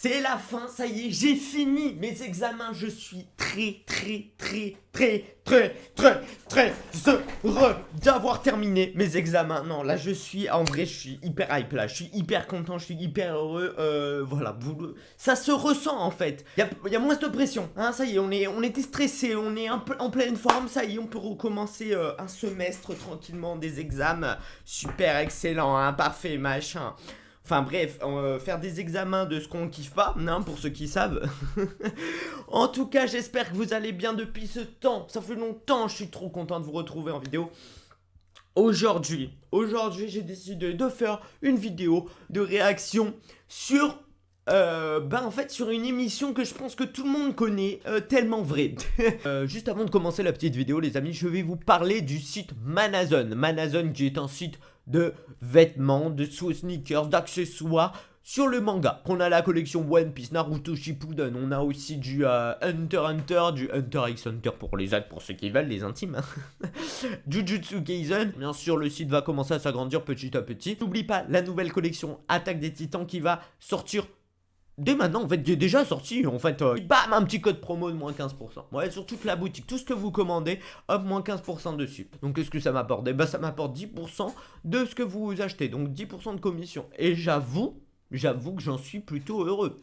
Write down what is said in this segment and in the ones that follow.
C'est la fin, ça y est, j'ai fini mes examens. Je suis très heureux d'avoir terminé mes examens. Non, là je suis, en vrai, je suis hyper hype là. Je suis hyper content, je suis hyper heureux. Voilà, ça se ressent en fait. Il y a moins de pression, hein, ça y est, on était stressé, on est un peu en pleine forme. Ça y est, on peut recommencer un semestre tranquillement, des examens. Super excellent, hein, parfait, machin. Enfin bref, faire des examens de ce qu'on kiffe pas, hein, pour ceux qui savent. En tout cas, j'espère que vous allez bien depuis ce temps. Ça fait longtemps, je suis trop content de vous retrouver en vidéo. Aujourd'hui, j'ai décidé de faire une vidéo de réaction sur... en fait sur une émission que je pense que tout le monde connaît, tellement vrai. Juste avant de commencer la petite vidéo les amis, je vais vous parler du site Manazon. Manazon qui est un site de vêtements, de sneakers, d'accessoires sur le manga. On a la collection One Piece, Naruto Shippuden, on a aussi du Hunter x Hunter, du Hunter x Hunter pour les autres, pour ceux qui veulent, les intimes. Jujutsu Kaisen, bien sûr le site va commencer à s'agrandir petit à petit. N'oublie pas la nouvelle collection Attaque des Titans qui va sortir dès maintenant, en fait, qui est déjà sorti, en fait, bam, un petit code promo de moins 15%. Ouais, sur toute la boutique, tout ce que vous commandez, hop, moins 15% dessus. Donc, qu'est-ce que ça m'apporte? Eh ben, ça m'apporte 10% de ce que vous achetez, donc 10% de commission. Et j'avoue que j'en suis plutôt heureux.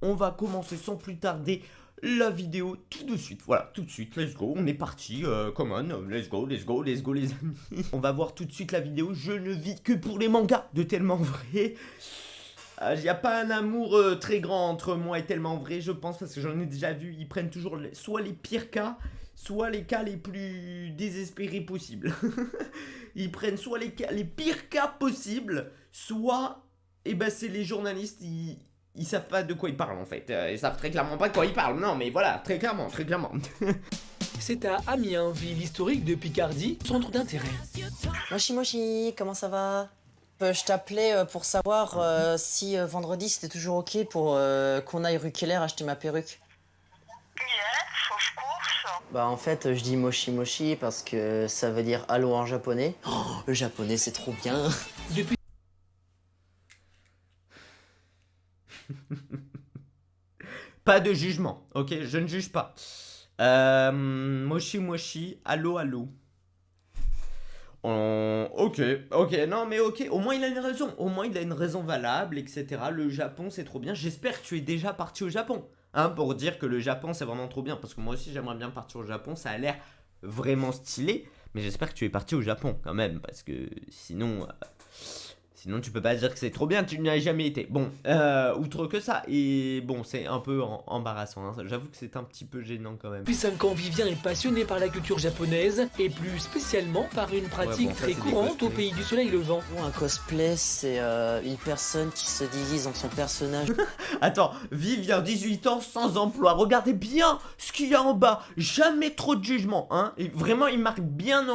On va commencer sans plus tarder la vidéo tout de suite. Voilà, tout de suite, let's go, on est parti, come on, let's go les amis. On va voir tout de suite la vidéo, je ne vis que pour les mangas de Tellement Vrai. Il n'y a pas un amour très grand entre moi et Tellement Vrai, je pense, parce que j'en ai déjà vu. Ils prennent toujours soit les pires cas, soit les cas les plus désespérés possibles. Ils prennent soit les pires cas possibles, soit, eh ben, c'est les journalistes, ils savent pas de quoi ils parlent en fait. Ils savent très clairement pas de quoi ils parlent. Non, mais voilà, très clairement. C'est à Amiens, ville historique de Picardie, centre d'intérêt. Moshi, comment ça va? Je t'appelais pour savoir si vendredi c'était toujours ok pour qu'on aille rue Keller acheter ma perruque. Yes, of course. Bah en fait je dis moshi parce que ça veut dire allô en japonais. Oh, le japonais c'est trop bien. Depuis Pas de jugement, ok, je ne juge pas. Moshi, allô. Ok, non mais ok, au moins il a une raison valable, etc. Le Japon c'est trop bien, j'espère que tu es déjà parti au Japon, hein, pour dire que le Japon c'est vraiment trop bien, parce que moi aussi j'aimerais bien partir au Japon, ça a l'air vraiment stylé, mais j'espère que tu es parti au Japon quand même, parce que sinon tu peux pas dire que c'est trop bien, tu n'y as jamais été. Bon, outre que ça, et bon, c'est un peu embarrassant, hein. J'avoue que c'est un petit peu gênant quand même. Depuis 5 ans, Vivien est passionné par la culture japonaise, et plus spécialement par une pratique très courante au pays du soleil levant. Un cosplay c'est une personne qui se divise en son personnage. Attends, Vivien, 18 ans, sans emploi, regardez bien ce qu'il y a en bas, jamais trop de jugement, hein. Et vraiment, il marque bien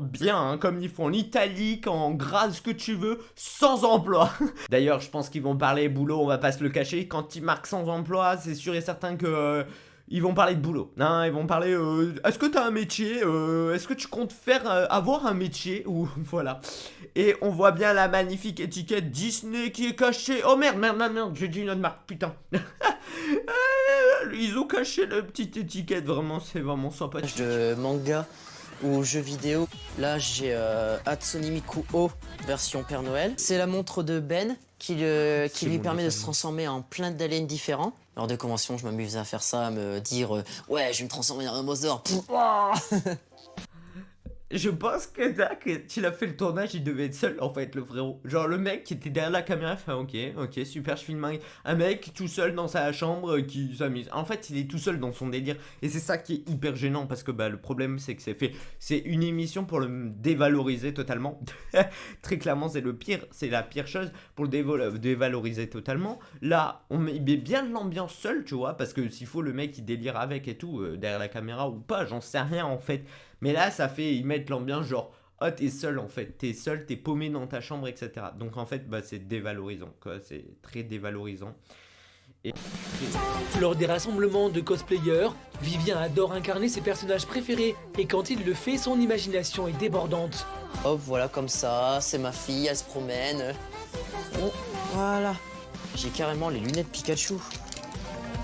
bien, hein, comme ils font en italique, en gras, ce que tu veux, sans emploi. D'ailleurs, je pense qu'ils vont parler boulot, on va pas se le cacher. Quand ils marquent sans emploi, c'est sûr et certain que ils vont parler de boulot. Hein, ils vont parler est-ce que t'as un métier, est-ce que tu comptes avoir un métier, ou voilà. Et on voit bien la magnifique étiquette Disney qui est cachée. Oh merde, j'ai dit une autre marque, putain. Ils ont caché la petite étiquette, vraiment, c'est vraiment sympathique. De manga ou jeux vidéo. Là j'ai Hatsune Miku O version Père Noël. C'est la montre de Ben qui lui permet de se transformer en plein d'aliens différents. Lors de conventions, je m'amuse à faire ça, à me dire ouais, je vais me transformer en un Mother. Je pense que tu l'as fait le tournage, il devait être seul en fait, le frérot. Genre le mec qui était derrière la caméra fait ok, super, je filme un mec tout seul dans sa chambre qui s'amuse. En fait, il est tout seul dans son délire. Et c'est ça qui est hyper gênant, parce que bah, le problème c'est que c'est une émission pour le dévaloriser totalement. Très clairement, c'est la pire chose pour le dévaloriser totalement. Là, on met bien de l'ambiance seul, tu vois, parce que s'il faut le mec il délire avec et tout, derrière la caméra ou pas, j'en sais rien en fait. Mais là, ils mettent l'ambiance genre, oh, t'es seul en fait, t'es paumé dans ta chambre, etc. Donc en fait, bah, c'est dévalorisant, quoi, c'est très dévalorisant. Et... Lors des rassemblements de cosplayers, Vivien adore incarner ses personnages préférés, et quand il le fait, son imagination est débordante. Hop, voilà, comme ça, c'est ma fille, elle se promène. Bon, voilà. J'ai carrément les lunettes Pikachu.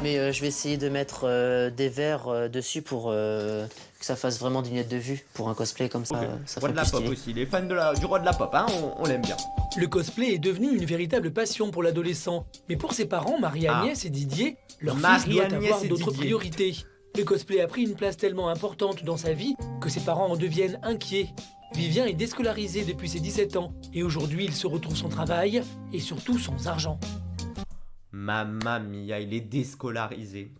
Mais je vais essayer de mettre des verres dessus pour que ça fasse vraiment des lunettes de vue. Pour un cosplay comme ça, Ok. ça Roi fait de la plus pop stylé. aussi, les fans du roi de la pop, hein, on l'aime bien. Le cosplay est devenu une véritable passion pour l'adolescent. Mais pour ses parents, Marie-Agnès et Didier, leur fils doit Marie-Agnès avoir et d'autres Didier. priorités. Le cosplay a pris une place tellement importante dans sa vie que ses parents en deviennent inquiets. Vivien est déscolarisé depuis ses 17 ans et aujourd'hui il se retrouve son travail et surtout son argent. Mamma mia, il est déscolarisé.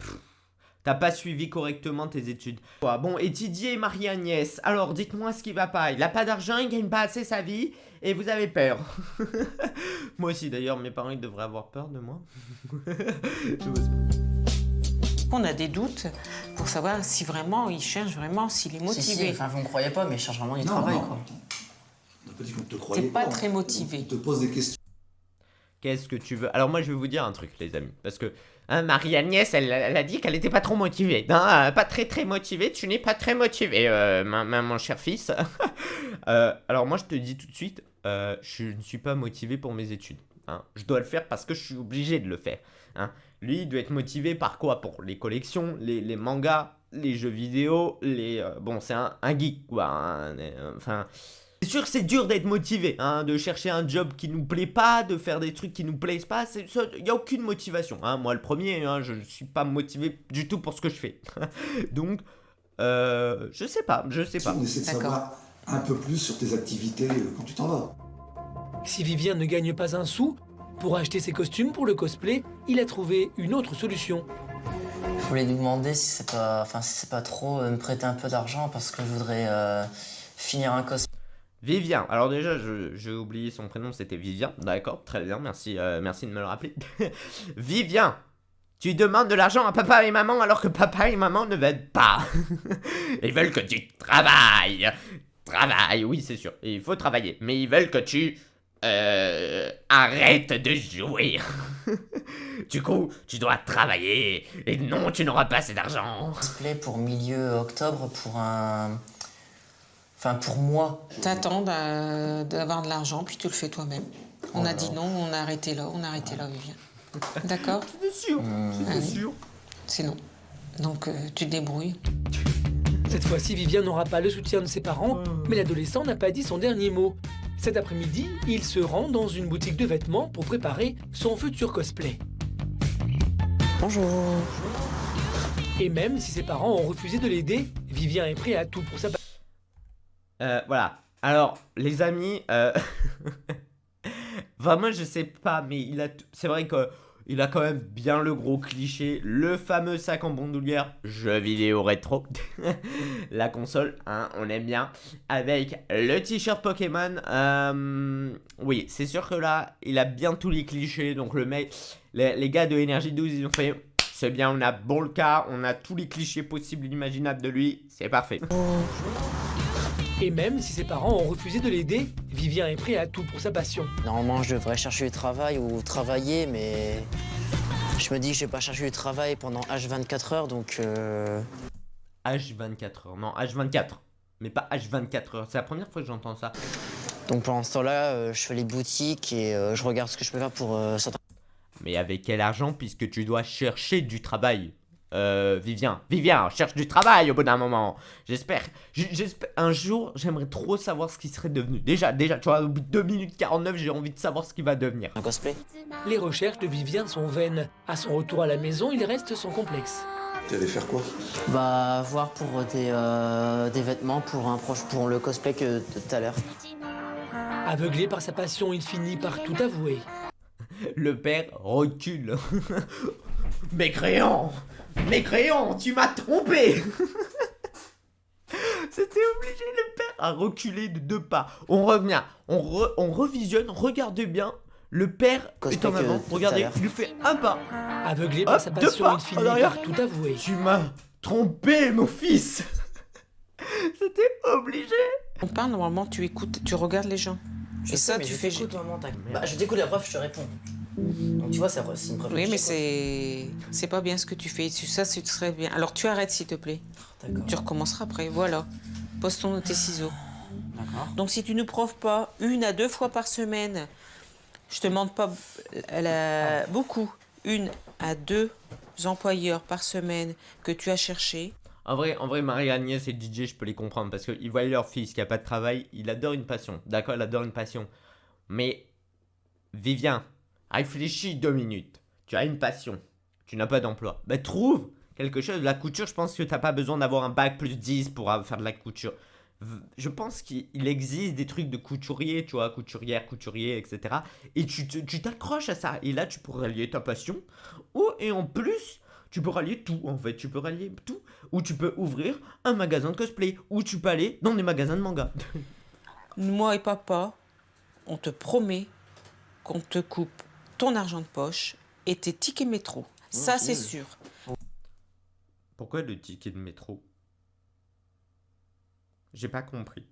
T'as pas suivi correctement tes études. Bon, et Didier et Marie-Agnès, alors dites-moi ce qui va pas. Il a pas d'argent, il gagne pas assez sa vie, et vous avez peur. Moi aussi d'ailleurs, mes parents ils devraient avoir peur de moi. On a des doutes pour savoir si vraiment il cherche vraiment, s'il est motivé. Enfin, vous me croyez pas, mais il cherche vraiment du travail, quoi. On n'a pas dit qu'on te T'es croyait pas très motivé. On te pose des questions. Qu'est-ce que tu veux? Alors moi je vais vous dire un truc les amis, parce que hein, Marie-Agnès elle a dit qu'elle était pas trop motivée. Hein, pas très motivée, tu n'es pas très motivé mon cher fils. Alors moi je te dis tout de suite, je ne suis pas motivé pour mes études. Hein. Je dois le faire parce que je suis obligé de le faire. Hein. Lui il doit être motivé par quoi? Pour les collections, les mangas, les jeux vidéo, bon c'est un geek quoi. Hein, enfin... C'est sûr que c'est dur d'être motivé, hein, de chercher un job qui nous plaît pas, de faire des trucs qui nous plaisent pas, il n'y a aucune motivation. Hein. Moi le premier, hein, je ne suis pas motivé du tout pour ce que je fais. Donc, je sais pas. On essaie de savoir un peu plus sur tes activités quand tu t'en vas. Si Vivien ne gagne pas un sou, pour acheter ses costumes pour le cosplay, il a trouvé une autre solution. Je voulais lui demander si c'est pas trop me prêter un peu d'argent parce que je voudrais finir un cosplay. Vivien, alors déjà j'ai oublié son prénom, c'était Vivien, d'accord, très bien, merci de me le rappeler. Vivien, tu demandes de l'argent à papa et maman alors que papa et maman ne veulent pas. Ils veulent que tu travailles. Travaille, oui c'est sûr, il faut travailler, mais ils veulent que tu arrête de jouer. Du coup, tu dois travailler et non, tu n'auras pas assez d'argent. Cosplay pour milieu octobre pour moi. T'attends d'avoir de l'argent, puis tu le fais toi-même. On a dit non, on a arrêté là, Vivien. D'accord? C'était sûr, c'était sûr. C'est non. Donc tu te débrouilles. Cette fois-ci, Vivien n'aura pas le soutien de ses parents, mais l'adolescent n'a pas dit son dernier mot. Cet après-midi, il se rend dans une boutique de vêtements pour préparer son futur cosplay. Bonjour. Et même si ses parents ont refusé de l'aider, Vivien est prêt à tout pour sa... Voilà. Alors, les amis, vraiment, je sais pas, mais c'est vrai que il a quand même bien le gros cliché, le fameux sac en bandoulière, jeu vidéo rétro, la console, hein, on aime bien, avec le t-shirt Pokémon. Oui, c'est sûr que là, il a bien tous les clichés, donc le mec, les gars de Energy 12, ils ont fait... C'est bien, on a bon le cas, on a tous les clichés possibles et imaginables de lui, c'est parfait. Et même si ses parents ont refusé de l'aider, Vivien est prêt à tout pour sa passion. Normalement, je devrais chercher du travail ou travailler, mais je me dis que je vais pas chercher du travail pendant H24 heures, donc... H24 heures, non, H24, mais pas H24 heures, c'est la première fois que j'entends ça. Donc pendant ce temps-là, je fais les boutiques et je regarde ce que je peux faire pour sortir. Mais avec quel argent puisque tu dois chercher du travail? Vivien, cherche du travail au bout d'un moment. J'espère, un jour, j'aimerais trop savoir ce qu'il serait devenu. Déjà, tu vois, au bout de 2 minutes 49, j'ai envie de savoir ce qu'il va devenir. Un cosplay. Les recherches de Vivien sont vaines. À son retour à la maison, il reste sans complexe. Tu allais faire quoi? Bah, voir pour des vêtements pour le cosplay que tout à l'heure. Aveuglé par sa passion, il finit par tout avouer. Le père recule. Mécréant, tu m'as trompé. C'était obligé, le père a reculé de 2 pas. On revient, on revisionne, regardez bien. Le père est en avant, regardez, il lui fait un pas. Aveuglé par sa passion, il finit par tout avouer. Tu m'as trompé, mon fils. C'était obligé. On parle, normalement, tu écoutes, tu regardes les gens. Et ça, tu fais... Bah, je t'écoute la preuve, je te réponds. Donc tu vois, c'est une preuve. Oui, mais c'est pas bien ce que tu fais. Ça, ce serait bien. Alors tu arrêtes, s'il te plaît. D'accord. Tu recommenceras après, voilà. Pose tes ciseaux. D'accord. Donc si tu ne prouves pas 1 à 2 fois par semaine Je te demande pas elle a beaucoup. 1 à 2 employeurs par semaine que tu as cherché. En vrai, Marie-Agnès et DJ, je peux les comprendre parce qu'ils voient leur fils qui a pas de travail, il adore une passion. D'accord, il adore une passion. Mais, Vivien, réfléchis 2 minutes. Tu as une passion, tu n'as pas d'emploi. Bah, trouve quelque chose. La couture, je pense que tu n'as pas besoin d'avoir un bac plus 10 pour faire de la couture. Je pense qu'il existe des trucs de couturier, tu vois, couturière, couturier, etc. Et tu t'accroches à ça. Et là, tu pourrais lier ta passion. Et en plus, tu peux rallier tout, en fait. Tu peux rallier tout. Ou tu peux ouvrir un magasin de cosplay. Ou tu peux aller dans des magasins de manga. Moi et papa, on te promet qu'on te coupe ton argent de poche et tes tickets métro. Ça, c'est sûr. Pourquoi le ticket de métro? J'ai pas compris.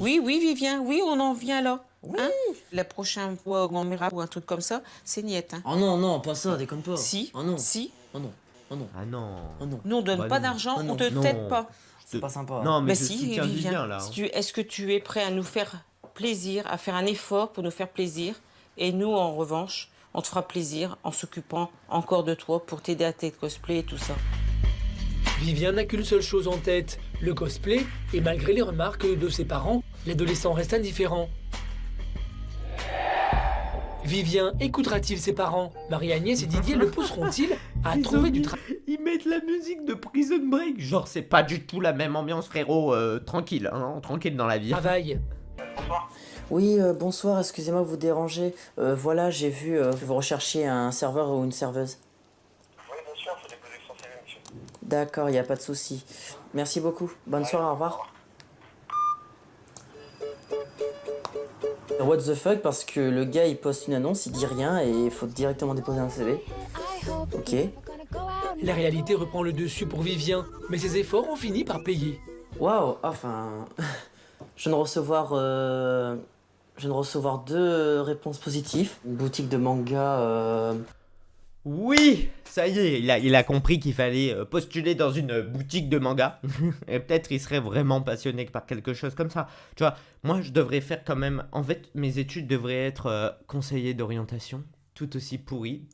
Oui, Vivien, oui, on en vient là. Oui. Hein, la prochaine fois qu'on verra ou un truc comme ça, c'est niette. Hein. Oh non, non, pas ça, déconne pas. Si, Oh non. si. Oh non. Oh non. Ah non. Oh non. Nous, on donne Bah pas non. d'argent, Ah non. on te Non. t'aide pas. C'est pas sympa. Non, mais Mais je si, soutiens Vivien, Vivien, là. est-ce que tu es prêt à nous faire plaisir, à faire un effort pour nous faire plaisir? Et nous, en revanche, on te fera plaisir en s'occupant encore de toi pour t'aider à tes cosplays et tout ça. Vivien n'a qu'une seule chose en tête, le cosplay, et malgré les remarques de ses parents, l'adolescent reste indifférent. Vivien écoutera-t-il ses parents? Marie-Agnès et Didier le pousseront-ils à trouver du travail? Ils mettent la musique de Prison Break. Genre, c'est pas du tout la même ambiance, frérot. Tranquille, hein, tranquille dans la vie. Oui, bonsoir, excusez-moi de vous déranger. Voilà, j'ai vu que vous recherchiez un serveur ou une serveuse. Oui, bien sûr, il faut déposer son CV, monsieur. D'accord, il n'y a pas de souci. Merci beaucoup. Bonne soirée, au revoir. What the fuck, parce que le gars il poste une annonce, il dit rien et il faut directement déposer un CV. Ok. La réalité reprend le dessus pour Vivien, mais ses efforts ont fini par payer. Waouh, enfin... je viens de recevoir 2 réponses positives. Une boutique de manga... Oui, ça y est, il a compris qu'il fallait postuler dans une boutique de manga. Et peut-être il serait vraiment passionné par quelque chose comme ça. Tu vois, moi je devrais faire quand même... En fait, mes études devraient être conseiller d'orientation. Tout aussi pourri.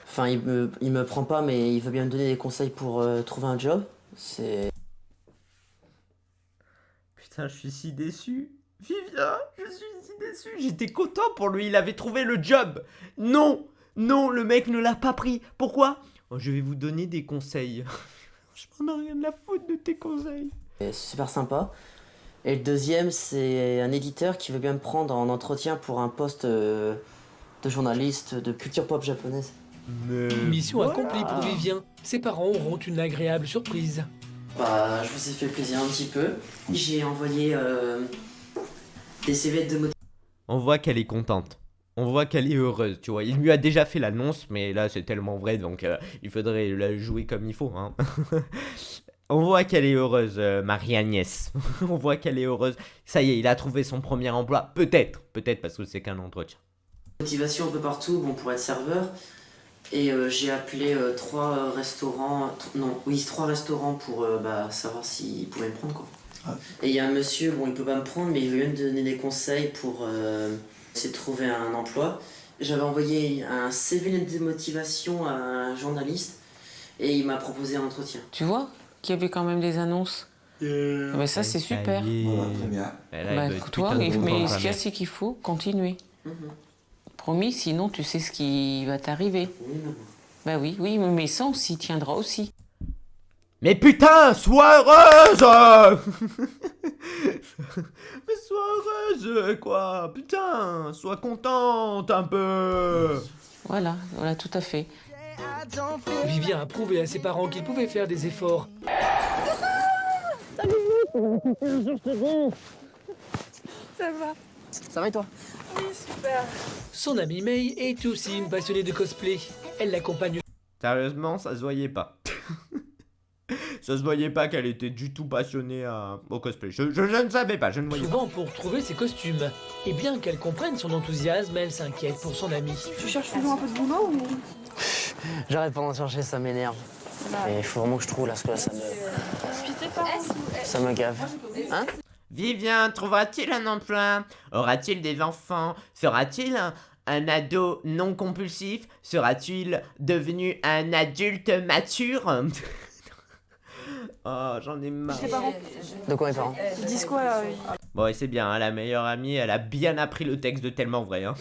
Enfin, il me prend pas, mais il veut bien me donner des conseils pour trouver un job. C'est... Putain, je suis si déçu. Vivien, je suis si déçu. J'étais content pour lui, il avait trouvé le job. Non, non, le mec ne l'a pas pris. Pourquoi? Je vais vous donner des conseils. Je m'en ai rien à foutre de tes conseils. C'est super sympa. Et le deuxième, c'est un éditeur qui veut bien me prendre en entretien pour un poste de journaliste de culture pop japonaise. Mission accomplie pour Vivien. Ses parents auront une agréable surprise. Bah, je vous ai fait plaisir un petit peu. J'ai envoyé des CV de motivation. On voit qu'elle est contente. On voit qu'elle est heureuse, tu vois. Il lui a déjà fait l'annonce, mais là c'est tellement vrai, donc il faudrait la jouer comme il faut, hein. On voit qu'elle est heureuse, Marie-Agnès. On voit qu'elle est heureuse. Ça y est, il a trouvé son premier emploi. Peut-être parce que c'est qu'un entretien. Motivation un peu partout, bon, pour être serveur. Et j'ai appelé 3 restaurants, 3 restaurants pour savoir s'ils pouvaient me prendre, quoi. Ouais. Et il y a un monsieur, bon, il peut pas me prendre, mais il veut bien me donner des conseils pour essayer de trouver un emploi. J'avais envoyé un CV de motivation à un journaliste et il m'a proposé un entretien. Tu vois qu'il y avait quand même des annonces. Mais ça, c'est super. Voilà, très bien. Toi, mais ce qu'il y a, c'est qu'il faut continuer. Promis, sinon tu sais ce qui va t'arriver. Oui, maman. Bah oui, mais ça, on s'y tiendra aussi. Mais putain, sois heureuse. Mais sois heureuse, quoi. Putain, sois contente un peu. Voilà, tout à fait. Vivien a prouvé à ses parents qu'il pouvait faire des efforts. Ça va et toi? Son amie May est aussi une passionnée de cosplay. Elle l'accompagne. Sérieusement, ça se voyait pas. Ça se voyait pas qu'elle était du tout passionnée au cosplay. Je ne savais pas, je ne voyais pas. Souvent pour trouver ses costumes. Et bien qu'elle comprenne son enthousiasme, elle s'inquiète pour son amie. Tu cherches toujours un peu de boulot ou... J'arrête pas d'en chercher, ça m'énerve. Et il faut vraiment que je trouve là, parce que là, ça me gave. Hein? Vivien trouvera-t-il un emploi? Aura-t-il des enfants? Sera-t-il un ado non compulsif? Sera-t-il devenu un adulte mature? Oh, j'en ai marre. Tes parents, De quoi mes parents? ils disent quoi Bon, et c'est bien, hein, la meilleure amie, elle a bien appris le texte de Tellement Vrai. Hein.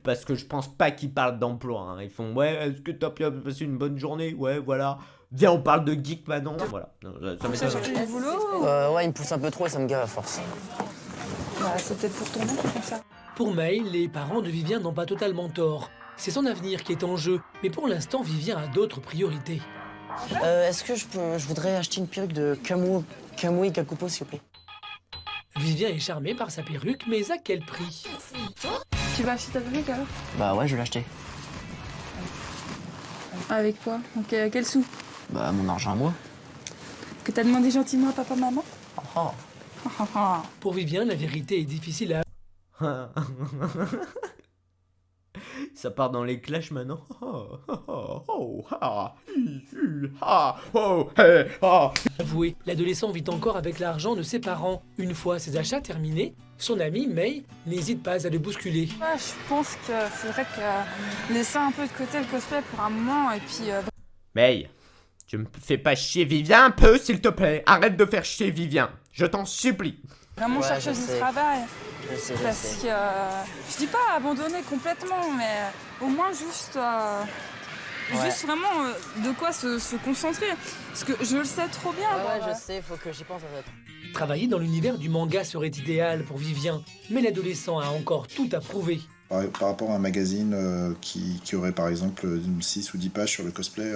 Parce que je pense pas qu'ils parlent d'emploi. Hein. Ils font, ouais, est-ce que t'as bien passé une bonne journée? Ouais, voilà. Viens, on parle de geek maintenant. Voilà. Non, ça m'étonne. chercher du boulot? Ouais, il me pousse un peu trop et ça me gave à force. Bah, c'est peut-être pour ton nom qu'ils font ça. Pour Maël, les parents de Vivien n'ont pas totalement tort. C'est son avenir qui est en jeu, mais pour l'instant, Vivien a d'autres priorités. Est-ce que je voudrais acheter une perruque de Kamui Kakupo, s'il vous plaît? Vivien est charmé par sa perruque, mais à quel prix? Tu vas acheter ta perruque alors? Bah ouais, je vais l'acheter. Avec quoi? Donc, quel sou? Bah mon argent à moi. Que t'as demandé gentiment à papa, maman? Oh. Pour Vivien, la vérité est difficile à... Ça part dans les clashs maintenant. avouer. L'adolescent vit encore avec l'argent de ses parents. Une fois ses achats terminés, son ami May n'hésite pas à le bousculer. Ouais, je pense qu'il faudrait laisser un peu de côté le cosplay pour un moment et puis... May, tu me fais pas chier Vivien un peu, s'il te plaît. Arrête de faire chier Vivien. Je t'en supplie. Vraiment Ouais, chercher je du sais. travail. Je sais. Parce que... je dis pas abandonner complètement, mais au moins juste... Ouais. Juste vraiment de quoi se concentrer. Parce que je le sais trop bien. Ouais, je sais, faut que j'y pense en fait. Travailler dans l'univers du manga serait idéal pour Vivien, mais l'adolescent a encore tout à prouver. Par rapport à un magazine qui aurait par exemple 6 ou 10 pages sur le cosplay,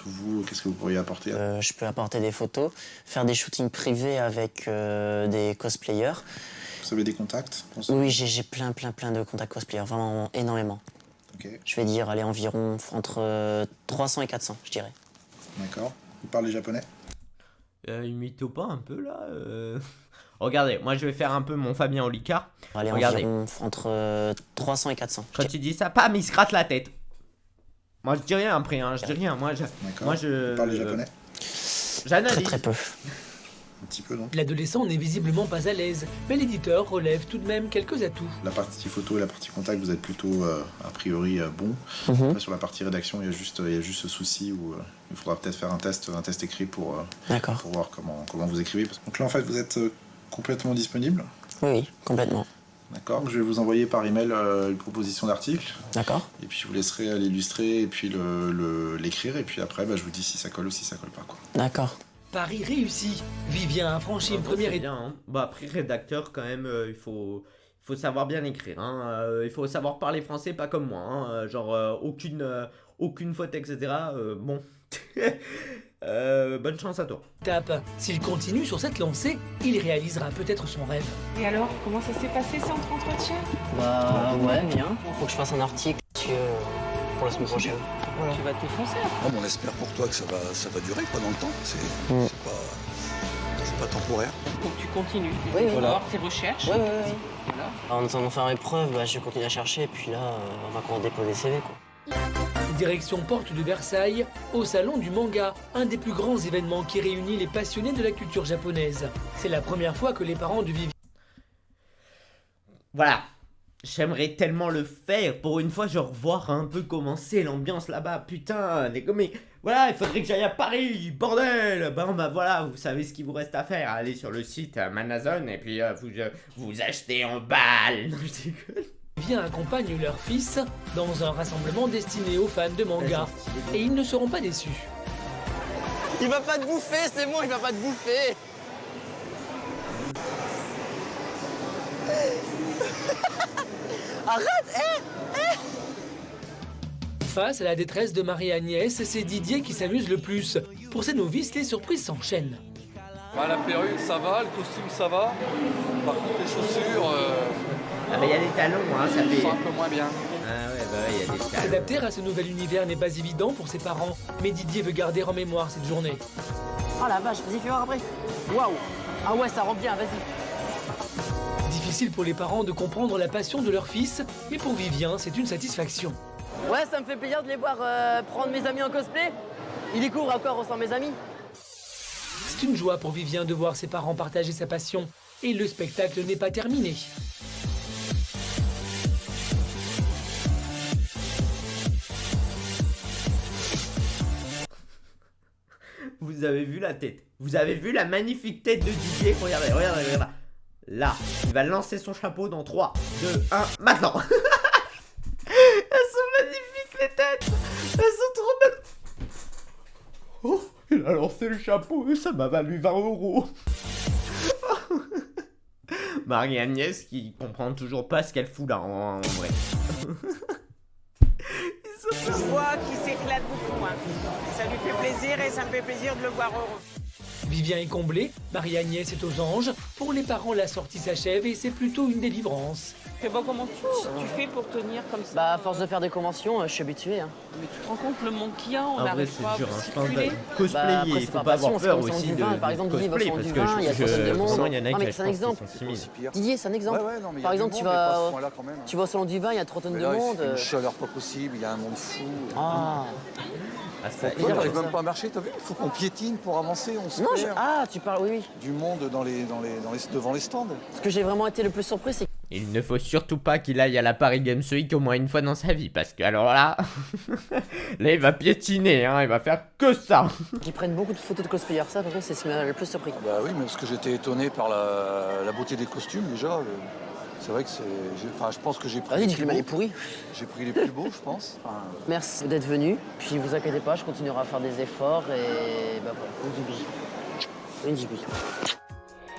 vous, qu'est-ce que vous pourriez apporter? Je peux apporter des photos, faire des shootings privés avec des cosplayers. Vous avez des contacts pour ça? Oui, j'ai plein de contacts cosplayers, vraiment énormément. Ok, Je vais dire, allez, environ entre 300 et 400, je dirais. d'accord. Vous parlez japonais? Il mytho pas un peu là Regardez, moi je vais faire un peu mon Fabien Olicard. Allez, Regardez. environ entre 300 et 400. Quand tu dis ça, pam, il se gratte la tête. Moi je dis rien après, hein, je dis rien. Moi D'accord. je. Vous parlez japonais? J'analyse. Très peu. Un petit peu, non? L'adolescent n'est visiblement pas à l'aise, mais l'éditeur relève tout de même quelques atouts. La partie photo et la partie contact, vous êtes plutôt, a priori, bon. Mhm. Après, sur la partie rédaction, il y a juste ce souci où il faudra peut-être faire un test écrit pour D'accord. voir comment vous écrivez. Donc là, en fait, vous êtes complètement disponible. Oui, complètement. D'accord. Je vais vous envoyer par email une proposition d'article. D'accord. Et puis, je vous laisserai l'illustrer et puis l'écrire. Et puis après, je vous dis si ça colle ou si ça colle pas, quoi. D'accord. Pari réussi. Vivien a franchi une première C'est étape. bien, hein. Bah après rédacteur quand même, il faut savoir bien écrire. Hein. Il faut savoir parler français, pas comme moi. Hein. Genre aucune faute, etc. Bon. Bonne chance à toi. S'il continue sur cette lancée, il réalisera peut-être son rêve. Et alors, comment ça s'est passé cet entretien? Bah ouais, bien. Faut que je fasse un article pour la semaine prochaine. Voilà. Tu vas te foncer. Bon, on espère pour toi que ça va durer quoi, dans le temps. C'est pas temporaire. Donc tu continues. Oui, Tu vas voilà. avoir tes recherches. Oui. Voilà. En attendant de faire mes preuves, je vais continuer à chercher et puis là, on va commencer à déposer CV quoi. Direction Porte de Versailles, au salon du manga, un des plus grands événements qui réunit les passionnés de la culture japonaise. C'est la première fois que les parents de Vivien Voilà. J'aimerais tellement le faire. Pour une fois, je revoir un peu comment c'est l'ambiance là-bas. Putain, mais voilà, il faudrait que j'aille à Paris, bordel. Bon, bah voilà, vous savez ce qu'il vous reste à faire. Allez sur le site Manazon et puis vous achetez en balle. Non, je déconne. accompagne leur fils dans un rassemblement destiné aux fans de manga. Et ils ne seront pas déçus. Il va pas te bouffer, c'est bon, il va pas te bouffer. Arrête, Face à la détresse de Marie-Agnès, c'est Didier qui s'amuse le plus. Pour ces novices, les surprises s'enchaînent. Ouais, la perruque, ça va, le costume, ça va. Par contre, les chaussures, Ah bah il y a des talons, hein, ça fait... sont un peu moins bien. Ah ouais, bah ouais, il y a des talons. S'adapter à ce nouvel univers n'est pas évident pour ses parents, mais Didier veut garder en mémoire cette journée. Oh la vache, vas-y, fais voir après. Waouh. Ah ouais, ça rend bien, vas-y. Difficile pour les parents de comprendre la passion de leur fils, mais pour Vivien, c'est une satisfaction. Ouais, ça me fait plaisir de les voir prendre mes amis en cosplay. Ils découvrent à quoi ressemblent mes amis. C'est une joie pour Vivien de voir ses parents partager sa passion. Et le spectacle n'est pas terminé. Vous avez vu la tête? Vous avez vu la magnifique tête de Didier? Regardez, regardez, regardez. Là, il va lancer son chapeau dans 3, 2, 1, maintenant. Elles sont magnifiques les têtes. Elles sont trop belles. Oh, il a lancé le chapeau et ça m'a valu 20 €. Marie-Agnès qui comprend toujours pas ce qu'elle fout là en vrai. Je vois qu'il s'éclate beaucoup. Hein. Ça lui fait plaisir et ça me fait plaisir de le voir heureux. Vivien est comblé, Marie-Agnès est aux anges. Pour les parents, la sortie s'achève et c'est plutôt une délivrance. Mais bon, comment tu fais pour tenir comme ça? Bah, à force de faire des conventions, je suis habitué. Hein. Mais tu te rends compte le monde qu'il y a? On En vrai, n'arrive c'est pas dur. à Je pense circuler. que cosplayer, Après, il c'est faut par pas avoir passion, peur c'est comme aussi Salon de du Vin. Par exemple, Didier va au cosplay Salon parce du que Vin, il y a je trop de monde. vraiment, il y en a Non, mais qui c'est un je pense exemple. qu'ils sont timides. Didier, c'est un exemple. Par exemple, tu vas au Salon du Vin, il y a 3 tonnes de monde. Une chaleur pas possible, il y a un monde fou. Ah, Ah, ça, Faut Toi, dire t'arrives comme même ça. pas à marcher, t'as vu? Il faut qu'on piétine pour avancer, on se non, perd. ah, tu parles, oui, oui. Du monde devant les stands. Ce que j'ai vraiment été le plus surpris, c'est Il ne faut surtout pas qu'il aille à la Paris Games Week au moins une fois dans sa vie, parce que alors là, là il va piétiner, hein, il va faire que ça. qu'ils prennent beaucoup de photos de cosplayers. Ça, par contre, c'est ce qui m'a le plus surpris. Bah oui, mais parce que j'étais étonné par la beauté des costumes déjà. C'est vrai que je pense que j'ai pris Vas-y, les dis que plus le mal est beaux. pourri. J'ai pris les plus beaux, je pense. Enfin, Merci d'être venu. Puis vous inquiétez pas, je continuerai à faire des efforts et bah voilà, une dibi. Une dibi.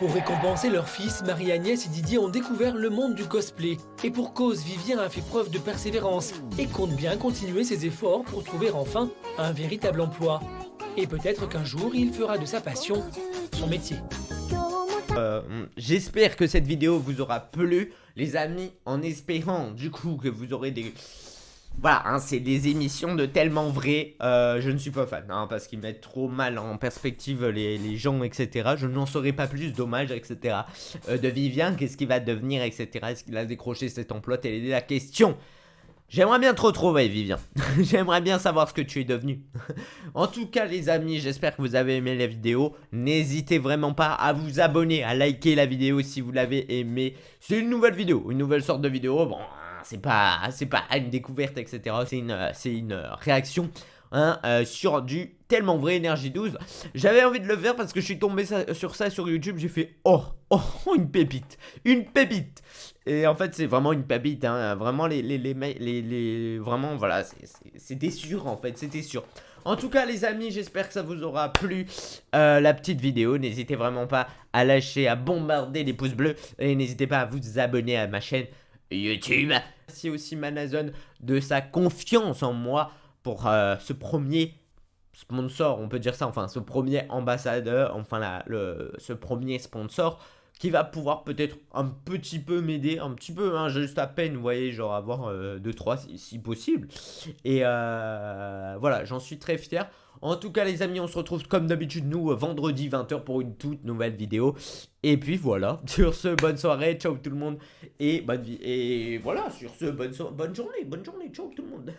Pour récompenser leur fils, Marie-Agnès et Didier ont découvert le monde du cosplay. Et pour cause, Vivien a fait preuve de persévérance et compte bien continuer ses efforts pour trouver enfin un véritable emploi. Et peut-être qu'un jour, il fera de sa passion son métier. J'espère que cette vidéo vous aura plu, les amis, en espérant du coup que vous aurez des... Voilà, hein, c'est des émissions de tellement vrai, je ne suis pas fan, hein, parce qu'ils mettent trop mal en perspective les gens, etc. Je n'en saurai pas plus, dommage, etc. De Vivien, qu'est-ce qu'il va devenir, etc. Est-ce qu'il a décroché cet emploi? Telle est la question. J'aimerais bien te retrouver, Vivien. J'aimerais bien savoir ce que tu es devenu. En tout cas, les amis, j'espère que vous avez aimé la vidéo. N'hésitez vraiment pas à vous abonner, à liker la vidéo si vous l'avez aimé. C'est une nouvelle vidéo, une nouvelle sorte de vidéo. Bon, c'est pas une découverte, etc. C'est une réaction hein, sur du tellement vrai Énergie 12. J'avais envie de le faire parce que je suis tombé sur ça sur YouTube. J'ai fait oh, une pépite. Une pépite. Et en fait, c'est vraiment une pépite. Hein. Vraiment, vraiment, voilà, c'était sûr en fait. C'était sûr. En tout cas, les amis, j'espère que ça vous aura plu la petite vidéo. N'hésitez vraiment pas à lâcher, à bombarder les pouces bleus. Et n'hésitez pas à vous abonner à ma chaîne YouTube. Merci aussi Manazon de sa confiance en moi pour ce premier sponsor, on peut dire ça, enfin ce premier ambassadeur, enfin ce premier sponsor qui va pouvoir peut-être un petit peu m'aider, un petit peu, hein, juste à peine, vous voyez, genre avoir 2-3 si possible. Et voilà, j'en suis très fier. En tout cas les amis, on se retrouve comme d'habitude nous vendredi 20 h pour une toute nouvelle vidéo. Et puis voilà, sur ce, bonne soirée, ciao tout le monde. Et bonne vie. Et voilà, sur ce, bonne journée, ciao tout le monde.